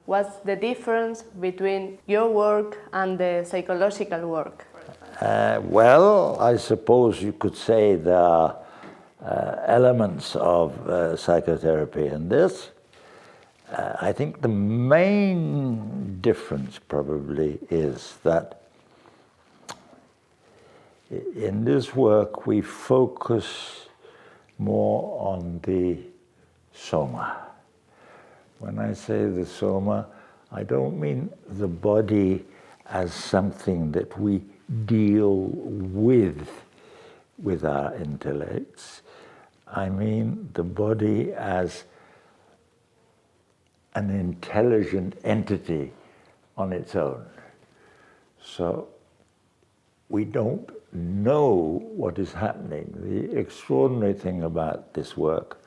What's the difference between your work and the psychological work? Well, I suppose you could say there are elements of psychotherapy in this. I think the main difference probably is that in this work we focus more on the soma. When I say the soma, I don't mean the body as something that we deal with our intellects. I mean the body as an intelligent entity on its own. So we don't know what is happening. The extraordinary thing about this work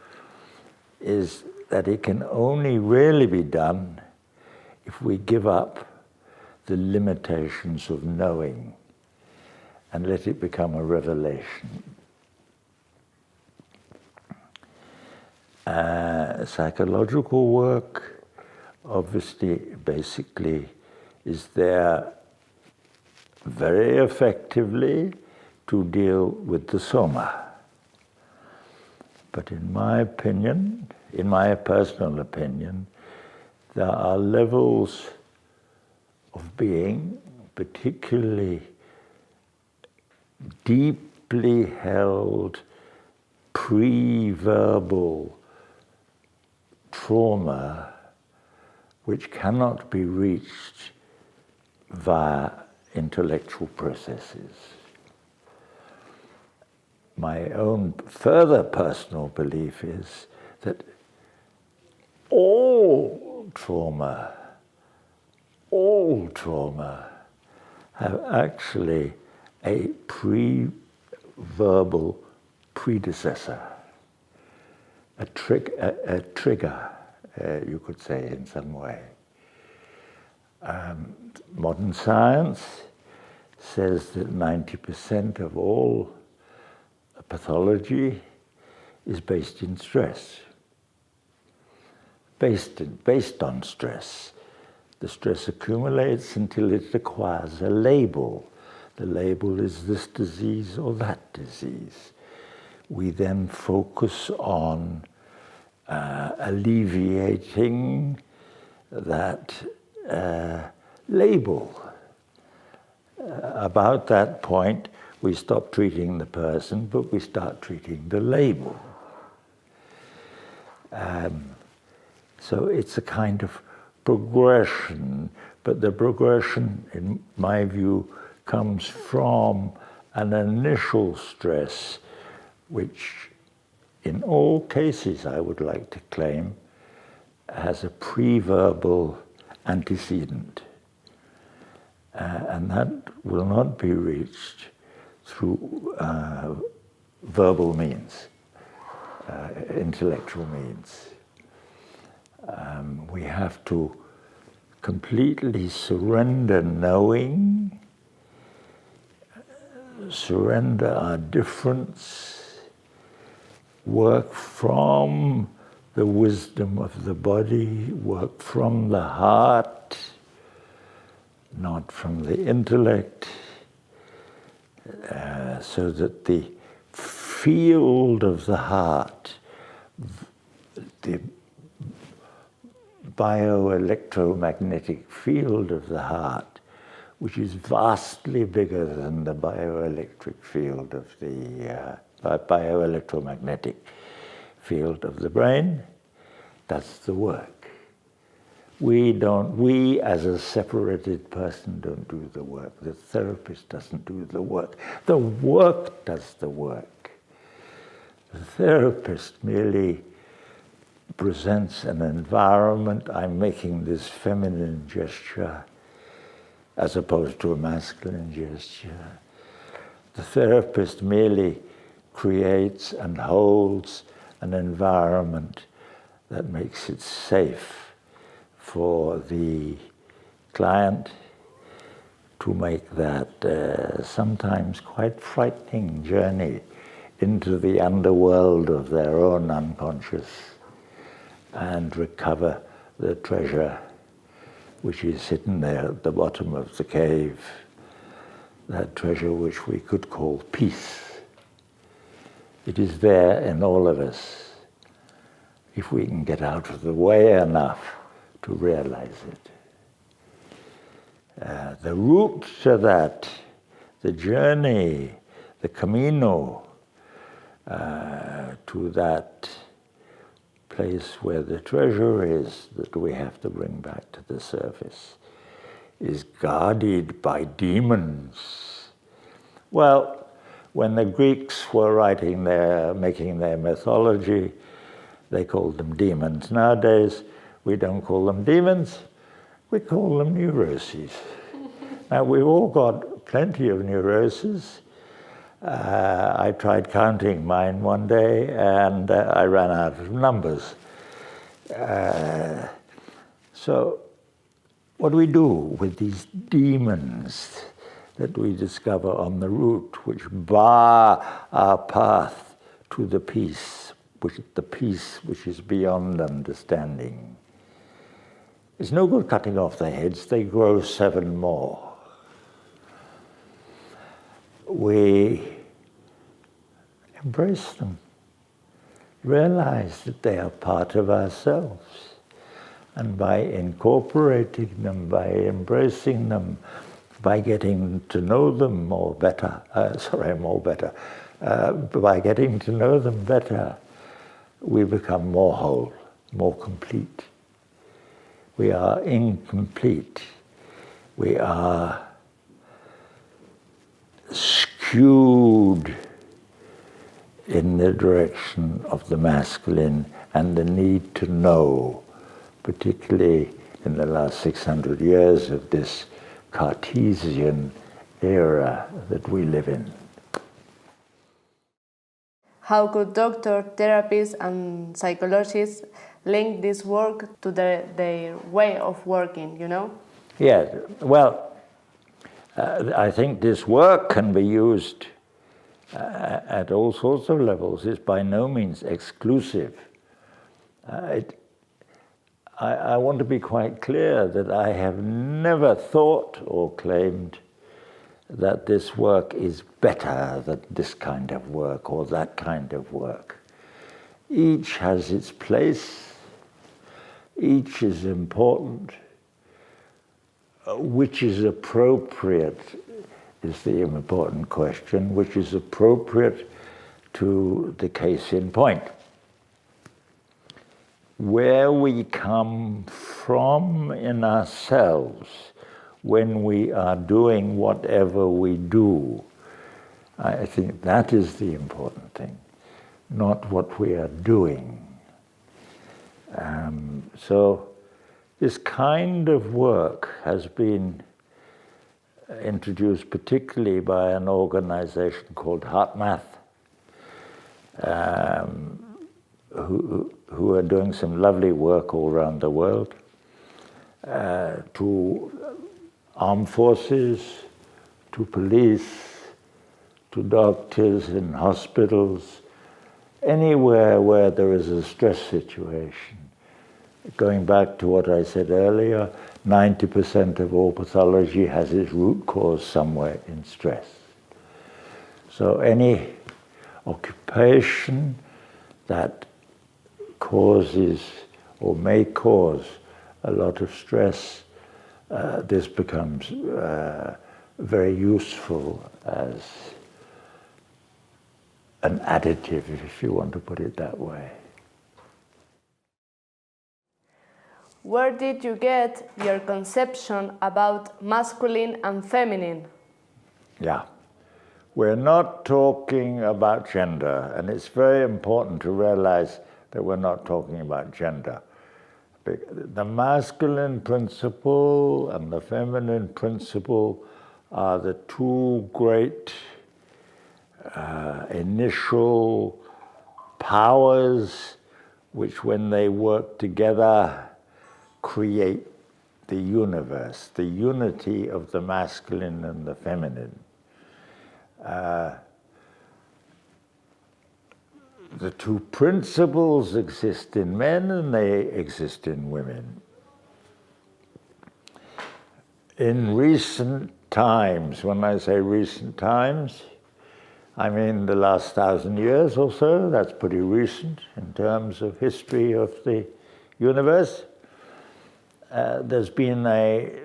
is that it can only really be done if we give up the limitations of knowing and let it become a revelation. Psychological work, obviously, basically, is there very effectively to deal with the soma. But in my opinion, in my personal opinion, there are levels of being, particularly deeply held pre-verbal trauma, which cannot be reached via intellectual processes. My own further personal belief is that all trauma have actually a pre-verbal predecessor, a trigger, you could say in some way. Modern science says that 90% of all pathology is based in stress, based on stress. The stress accumulates until it acquires a label. The label is this disease or that disease. We then focus on alleviating that label. About that point, we stop treating the person, but we start treating the label. So it's a kind of progression, but the progression, in my view, comes from an initial stress, which in all cases, I would like to claim, has a pre-verbal antecedent. And that will not be reached through verbal means, intellectual means. We have to completely surrender knowing, surrender our difference, work from the wisdom of the body, work from the heart, not from the intellect, so that the field of the heart, the bioelectromagnetic field of the heart, which is vastly bigger than the bioelectric field of the bioelectromagnetic field of the brain, that's the work. We as a separated person don't do the work. The therapist doesn't do the work. The work does the work. The therapist merely presents an environment. I'm making this feminine gesture as opposed to a masculine gesture. The therapist merely creates and holds an environment that makes it safe for the client to make that sometimes quite frightening journey into the underworld of their own unconscious and recover the treasure which is hidden there at the bottom of the cave, that treasure which we could call peace. It is there in all of us, if we can get out of the way enough to realize it. The route to that, the journey, the camino to that place where the treasure is that we have to bring back to the surface, is guarded by demons. Well, when the Greeks were making their mythology, they called them demons. Nowadays, we don't call them demons, we call them neuroses. Now, we've all got plenty of neuroses. I tried counting mine one day, and I ran out of numbers. So, what do we do with these demons that we discover on the route, which bar our path to the peace which is beyond understanding? It's no good cutting off their heads, they grow 7 more. We embrace them, realize that they are part of ourselves, and by incorporating them, by embracing them, by getting to know them by getting to know them better, we become more whole, more complete. We are incomplete. We are skewed in the direction of the masculine and the need to know, particularly in the last 600 years of this Cartesian era that we live in. How could doctors, therapists, and psychologists link this work to their way of working, you know? Yeah, well, I think this work can be used at all sorts of levels. It's by no means exclusive. I want to be quite clear that I have never thought or claimed that this work is better than this kind of work or that kind of work. Each has its place, each is important. Which is appropriate is the important question, which is appropriate to the case in point. Where we come from in ourselves when we are doing whatever we do, I think that is the important thing, not what we are doing. So this kind of work has been introduced particularly by an organization called HeartMath, who are doing some lovely work all around the world, to armed forces, to police, to doctors in hospitals, anywhere where there is a stress situation. Going back to what I said earlier, 90% of all pathology has its root cause somewhere in stress. So any occupation that causes or may cause a lot of stress, this becomes very useful as an additive, if you want to put it that way. Where did you get your conception about masculine and feminine? Yeah, we're not talking about gender, and it's very important to realize that we're not talking about gender. The masculine principle and the feminine principle are the two great initial powers which, when they work together, create the universe, the unity of the masculine and the feminine. The two principles exist in men and they exist in women. In recent times, when I say recent times, I mean the last 1,000 years or so. That's pretty recent in terms of history of the universe. There's been a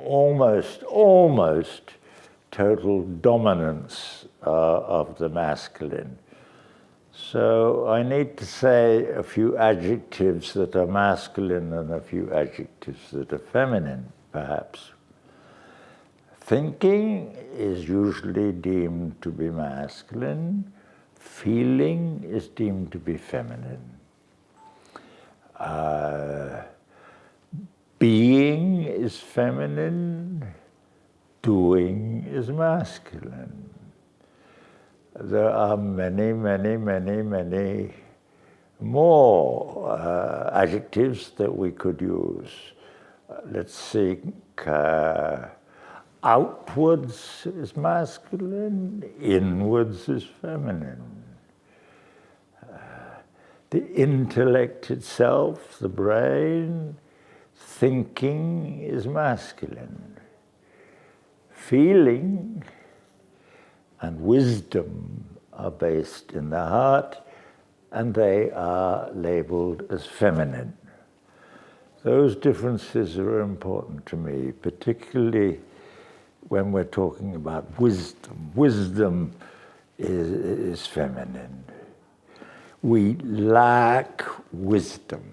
almost total dominance of the masculine. So I need to say a few adjectives that are masculine and a few adjectives that are feminine, perhaps. Thinking is usually deemed to be masculine. Feeling is deemed to be feminine. Being is feminine. Doing is masculine. There are many more adjectives that we could use. Let's see. Outwards is masculine, inwards is feminine. The intellect itself, the brain, thinking is masculine. Feeling and wisdom are based in the heart, and they are labeled as feminine. Those differences are important to me, particularly when we're talking about wisdom. Wisdom is feminine. We lack wisdom.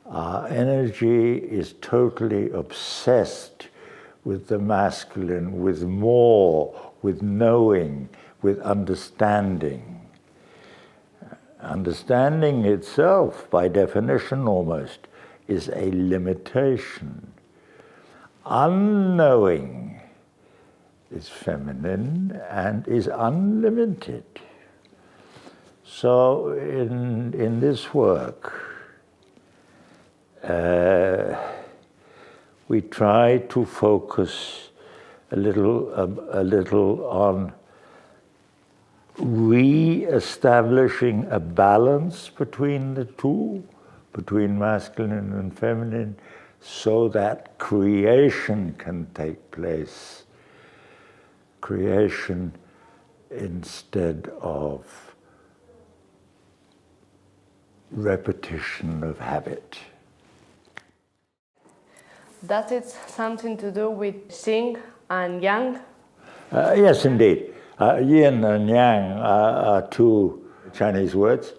Our energy is totally obsessed with the masculine, with more, with knowing, with understanding. Understanding itself, by definition almost, is a limitation. Unknowing is feminine and is unlimited. So in this work, we try to focus a little on re-establishing a balance between the two, between masculine and feminine, so that creation can take place. Creation instead of repetition of habit. Does it something to do with yin and yang? Yes, indeed. Yin and yang are two Chinese words.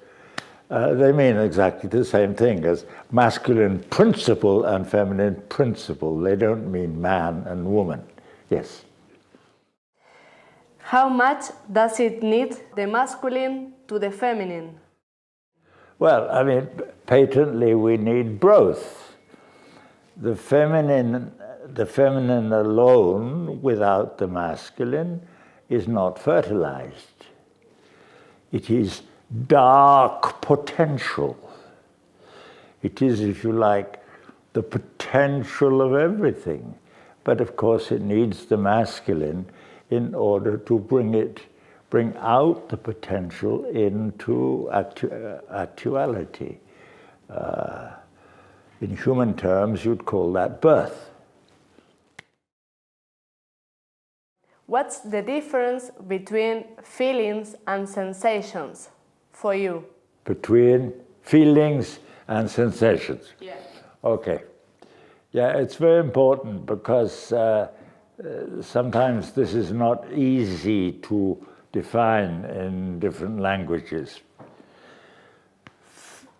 They mean exactly the same thing as masculine principle and feminine principle. They don't mean man and woman. Yes. How much does it need the masculine to the feminine? Well, I mean, patently we need both. The feminine alone without the masculine is not fertilized. It is dark potential. It is, if you like, the potential of everything. But of course it needs the masculine in order to bring out the potential into actuality. In human terms, you'd call that birth. What's the difference between feelings and sensations for you? Between feelings and sensations? Yeah. Okay. Yeah, it's very important because sometimes this is not easy to define in different languages.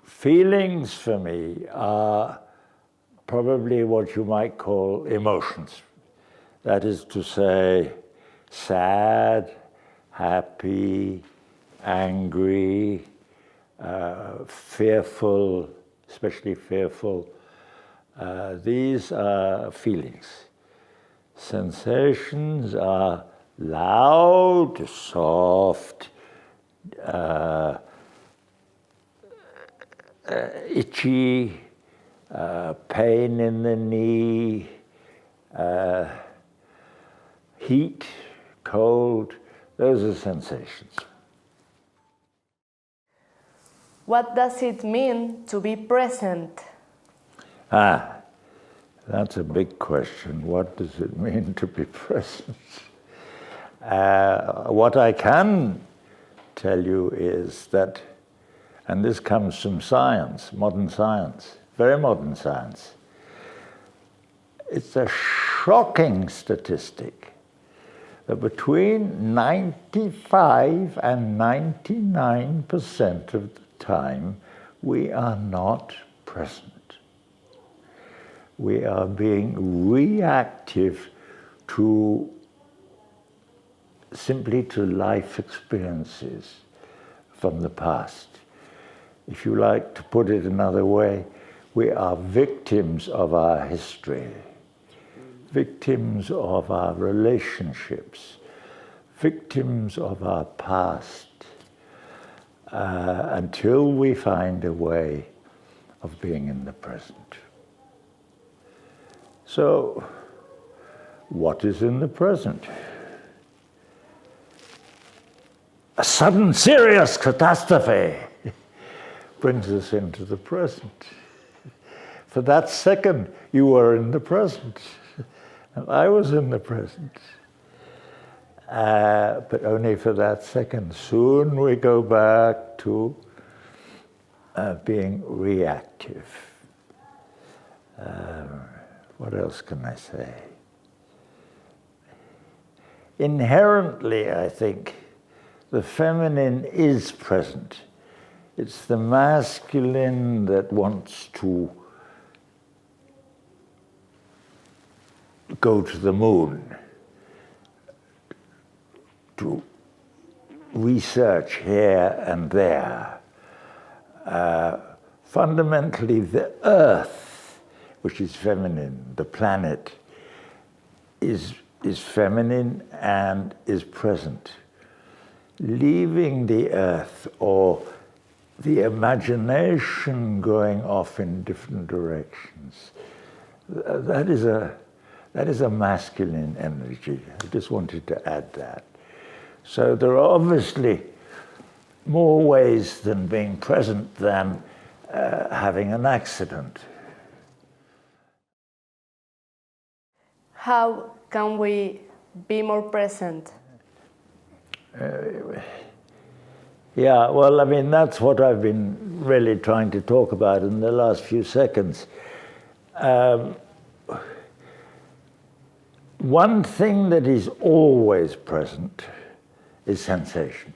Feelings for me are probably what you might call emotions. That is to say, sad, happy, angry, fearful, especially fearful. These are feelings. Sensations are loud, soft, itchy, pain in the knee, heat, cold. Those are sensations. What does it mean to be present? That's a big question. What does it mean to be present? What I can tell you is that, and this comes from science, modern science, very modern science, it's a shocking statistic that between 95 and 99% of the time we are not present. We are being reactive to simply to life experiences from the past. If you like to put it another way, we are victims of our history, victims of our relationships, victims of our past, until we find a way of being in the present. So, what is in the present? A sudden serious catastrophe brings us into the present. For that second, you were in the present, and I was in the present. But only for that second. Soon we go back to being reactive. What else can I say? Inherently, I think, the feminine is present. It's the masculine that wants to go to the moon, to research here and there. Fundamentally, the earth, which is feminine, the planet, is feminine and is present. Leaving the earth, or the imagination going off in different directions, that is a masculine energy. I just wanted to add that. So there are obviously more ways than being present than having an accident. How can we be more present? Yeah, well, I mean, that's what I've been really trying to talk about in the last few seconds. One thing that is always present is sensation.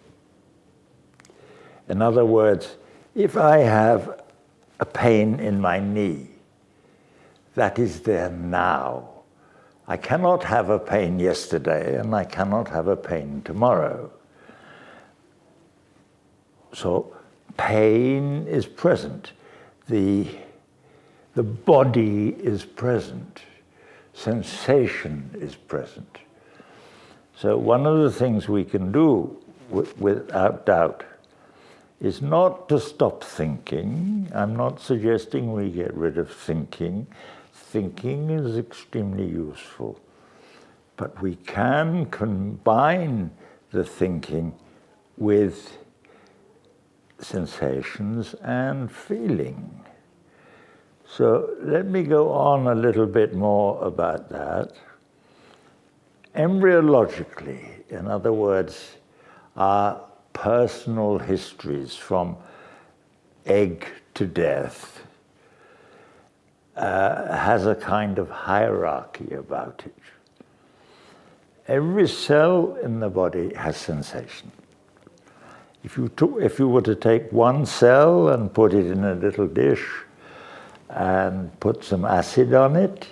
In other words, if I have a pain in my knee, that is there now. I cannot have a pain yesterday, and I cannot have a pain tomorrow. So pain is present. The body is present. Sensation is present. So one of the things we can do, without doubt, is not to stop thinking. I'm not suggesting we get rid of thinking. Thinking is extremely useful. But we can combine the thinking with sensations and feeling. So let me go on a little bit more about that. Embryologically, in other words, our personal histories from egg to death has a kind of hierarchy about it. Every cell in the body has sensation. If you were to take one cell and put it in a little dish and put some acid on it,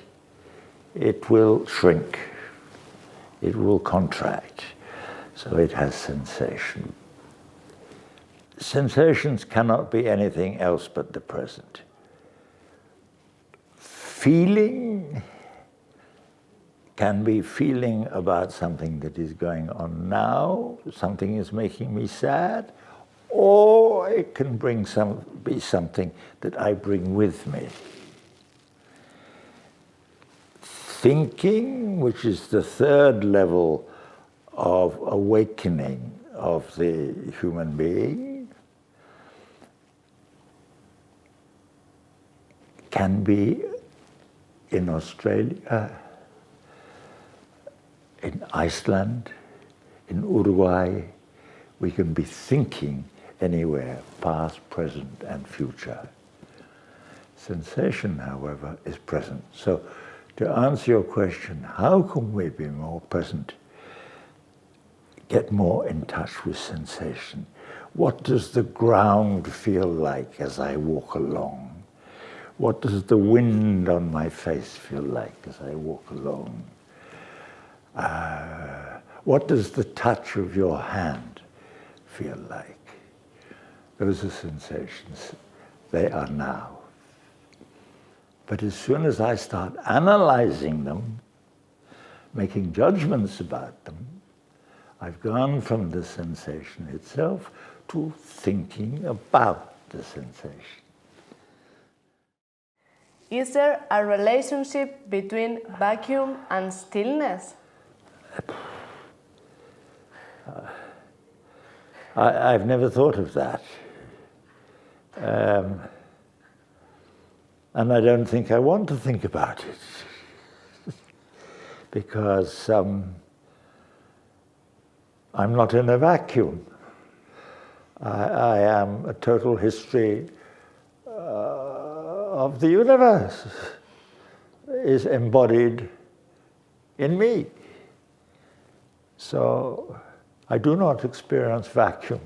it will shrink. It will contract. So it has sensation. Sensations cannot be anything else but the present. Feeling can be feeling about something that is going on now, something is making me sad, or it can be something that I bring with me. Thinking, which is the third level of awakening of the human being, can be in Australia, in Iceland, in Uruguay. We can be thinking anywhere, past, present, and future. Sensation, however, is present. So, to answer your question, how can we be more present? Get more in touch with sensation. What does the ground feel like as I walk along? What does the wind on my face feel like as I walk along? What does the touch of your hand feel like? Those are sensations. They are now. But as soon as I start analyzing them, making judgments about them, I've gone from the sensation itself to thinking about the sensation. Is there a relationship between vacuum and stillness? I've never thought of that. And I don't think I want to think about it. Because I'm not in a vacuum. I am a total history of the universe is embodied in me. So I do not experience vacuum.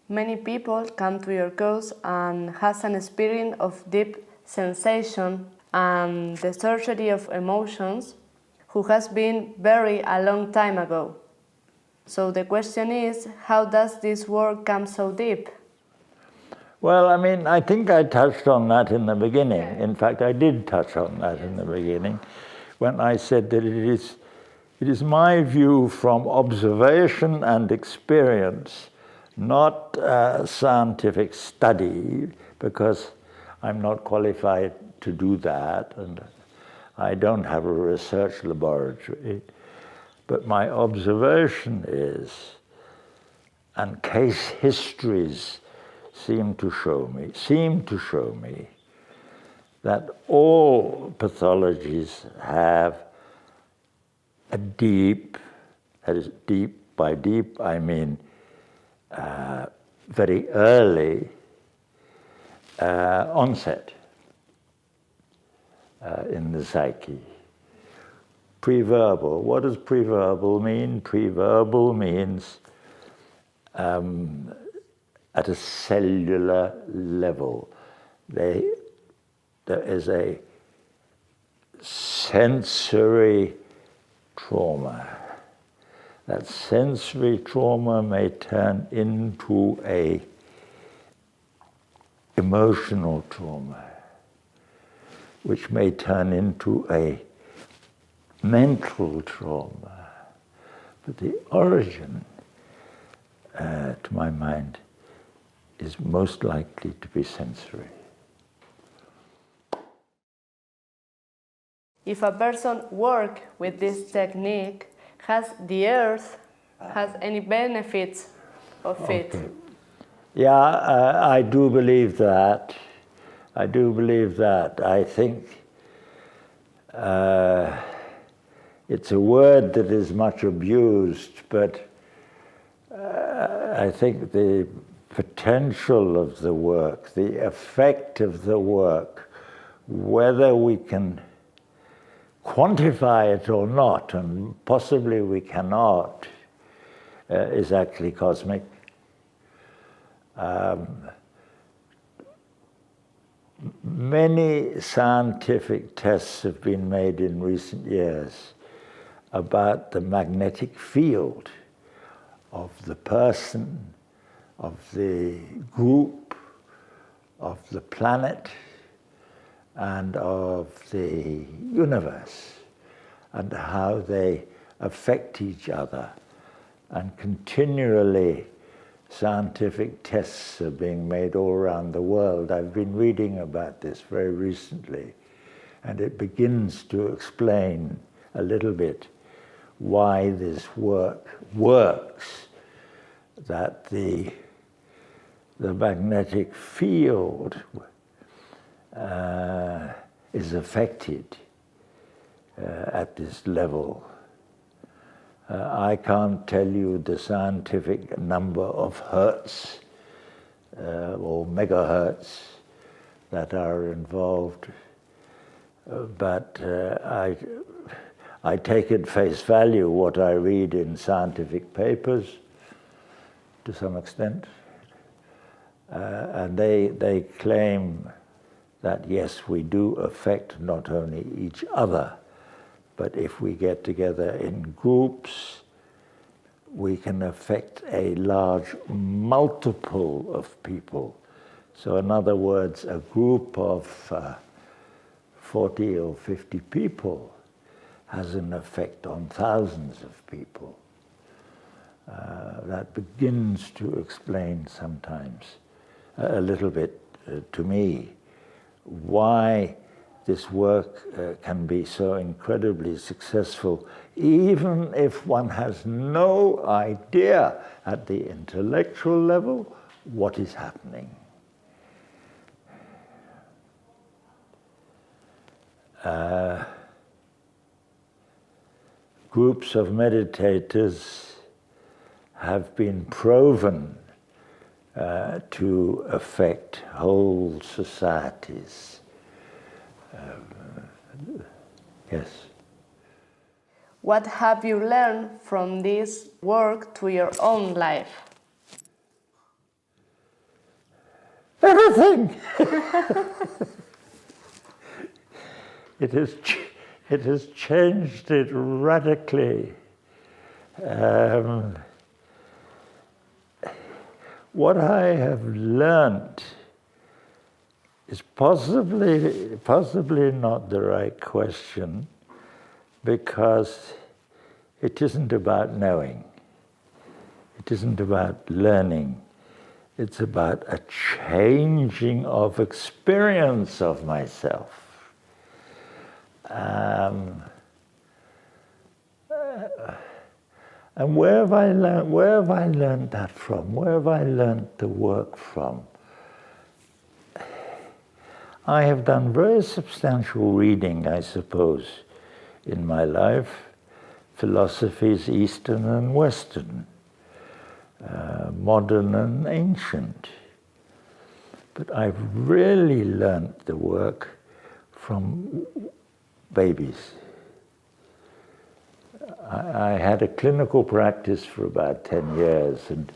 Many people come to your course and has an experience of deep sensation and the surgery of emotions who has been buried a long time ago. So the question is, how does this work come so deep? Well, I mean, I think I touched on that in the beginning. In fact, I did touch on that in the beginning when I said that it is my view from observation and experience, not scientific study, because I'm not qualified to do that, and I don't have a research laboratory. But my observation is, and case histories seem to show me that all pathologies have a deep, that is deep, by deep I mean very early onset in the psyche. Preverbal. What does preverbal mean? Preverbal means at a cellular level. There is a sensory trauma. That sensory trauma may turn into a emotional trauma, which may turn into a mental trauma. But the origin, to my mind, is most likely to be sensory. If a person works with this technique, has the earth has any benefits of it? Yeah, I do believe that. I do believe that. I think it's a word that is much abused, but I think the potential of the work, the effect of the work, whether we can quantify it or not, and possibly we cannot, is actually cosmic. Many scientific tests have been made in recent years about the magnetic field of the person, of the group, of the planet, and of the universe, and how they affect each other. And continually scientific tests are being made all around the world. I've been reading about this very recently, and it begins to explain a little bit why this work works, that the the magnetic field is affected at this level. I can't tell you the scientific number of hertz or megahertz that are involved, but I take at face value what I read in scientific papers to some extent, and they claim that yes, we do affect not only each other, but if we get together in groups, we can affect a large multiple of people. So in other words, a group of 40 or 50 people has an effect on thousands of people. That begins to explain sometimes a little bit to me why this work can be so incredibly successful, even if one has no idea at the intellectual level what is happening. Groups of meditators have been proven to affect whole societies. Yes. What have you learned from this work to your own life? Everything! It has changed it radically. What I have learned is possibly not the right question, because it isn't about knowing. It isn't about learning. It's about a changing of experience of myself. And where have I learned that from? Where have I learned the work from? I have done very substantial reading, I suppose, in my life. Philosophies, Eastern and Western, modern and ancient. But I've really learnt the work from babies. I had a clinical practice for about 10 years, and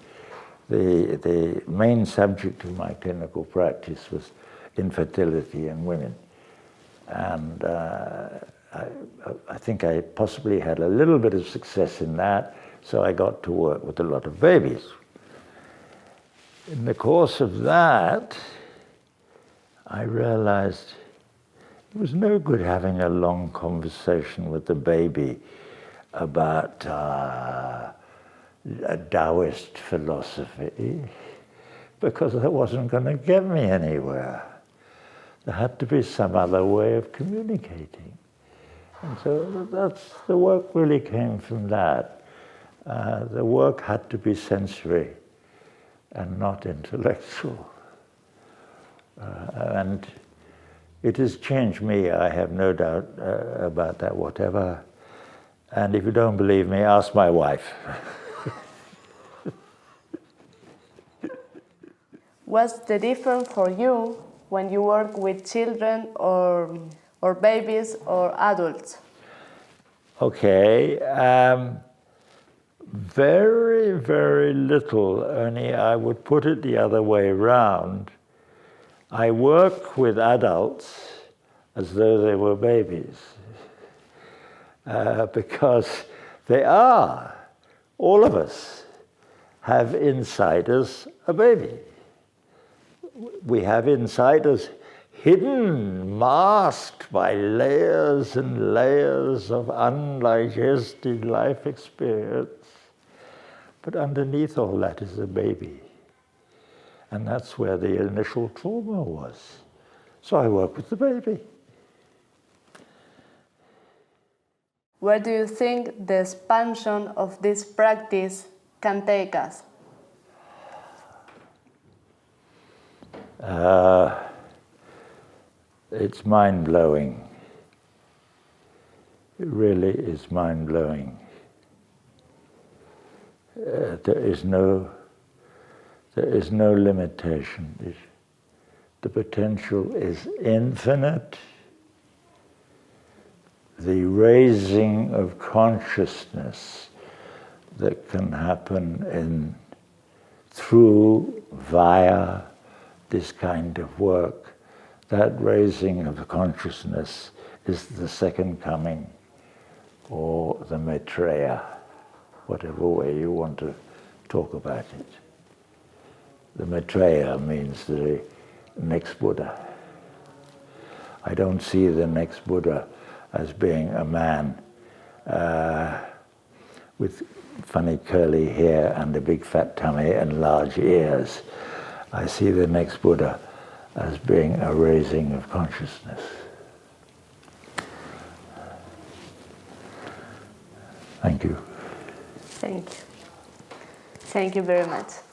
the main subject of my clinical practice was infertility in women. And I think I possibly had a little bit of success in that, so I got to work with a lot of babies. In the course of that, I realized it was no good having a long conversation with the baby about a Taoist philosophy, because that wasn't going to get me anywhere. There had to be some other way of communicating. And so the work really came from that. The work had to be sensory and not intellectual. And it has changed me, I have no doubt about that whatever. And if you don't believe me, ask my wife. What's the difference for you when you work with children or babies or adults? Okay, very, very little, only I would put it the other way around. I work with adults as though they were babies, because they are, all of us have inside us a baby. We have inside us hidden, masked by layers and layers of undigested life experience. But underneath all that is a baby. And that's where the initial trauma was. So I work with the baby. Where do you think the expansion of this practice can take us? It's mind-blowing. It really is mind-blowing. There is no limitation. The potential is infinite. The raising of consciousness that can happen via this kind of work, that raising of consciousness is the second coming, or the Maitreya, whatever way you want to talk about it. The Maitreya means the next Buddha. I don't see the next Buddha as being a man with funny curly hair and a big fat tummy and large ears. I see the next Buddha as being a raising of consciousness. Thank you. Thank you. Thank you very much.